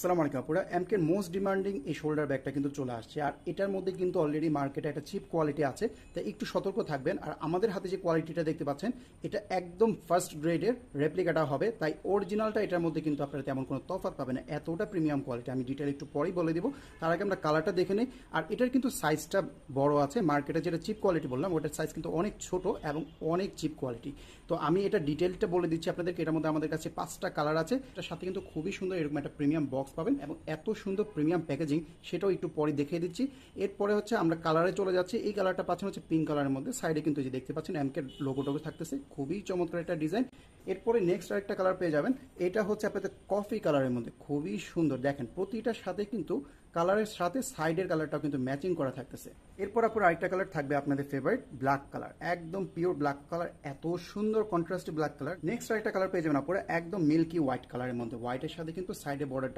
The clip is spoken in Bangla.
আসসালামু আলাইকুম আপুরা, এমকের মোস্ট ডিমান্ডিং এই শোল্ডার ব্যাগটা কিন্তু চলে আসছে। আর এটার মধ্যে কিন্তু অলরেডি মার্কেটে একটা চিপ কোয়ালিটি আছে, তাই একটু সতর্ক থাকবেন। আর আমাদের হাতে যে কোয়ালিটিটা দেখতে পাচ্ছেন, এটা একদম ফার্স্ট গ্রেডের রেপ্লিকাটা হবে, তাই অরিজিনালটা এটার মধ্যে কিন্তু আপনারা তেমন কোনো তফাৎ পাবেন না, এতটা প্রিমিয়াম কোয়ালিটি। আমি ডিটেল একটু পরেই বলে দিব, তার আগে আমরা কালারটা দেখে নিই। আর এটার কিন্তু সাইজটা বড় আছে, মার্কেটে যেটা চিপ কোয়ালিটি বললাম ওটার সাইজ কিন্তু অনেক ছোট এবং অনেক চিপ কোয়ালিটি। তো আমি এটা ডিটেলটা বলে দিচ্ছি আপনাদেরকে। এটার মধ্যে আমাদের কাছে 5টা কালার আছে, এটার সাথে কিন্তু খুবই সুন্দর এরকম একটা প্রিমিয়াম বক্স পাবেন এবং এত সুন্দর প্রিমিয়াম প্যাকেজিং, সেটাও একটু পরে দেখিয়ে দিচ্ছি। এরপরে হচ্ছে আমরা কালারে চলে যাচ্ছি। এই কালারটা পাচ্ছেন হচ্ছে পিঙ্ক কালারের মধ্যে, সাইডে কিন্তু যে দেখতে পাচ্ছেন এমকে লোগোটাও থাকতেছে, খুবই চমৎকার একটা ডিজাইন। এরপরে নেক্সট আরেকটা কালার পেয়ে যাবেন, এটা হচ্ছে আপনাদের কফি কালারের মধ্যে, খুবই সুন্দর। দেখেন প্রতিটার সাথে কিন্তু কালারের সাথে সাইডের কালারটাও কিন্তু ম্যাচিং করা থাকতেছে। এরপর আপনার আরেকটা কালার থাকবে আপনাদের ফেভারিট ব্ল্যাক কালার, একদম পিওর ব্ল্যাক কালার, এত সুন্দর কন্ট্রাস্ট ব্ল্যাক কালার। নেক্সট আরেকটা কালার পেয়ে যাবেন আপনারা একদম মিল্কি হোয়াইট কালারের মধ্যে, হোয়াইটের সাথে কিন্তু সাইডে বর্ডারটা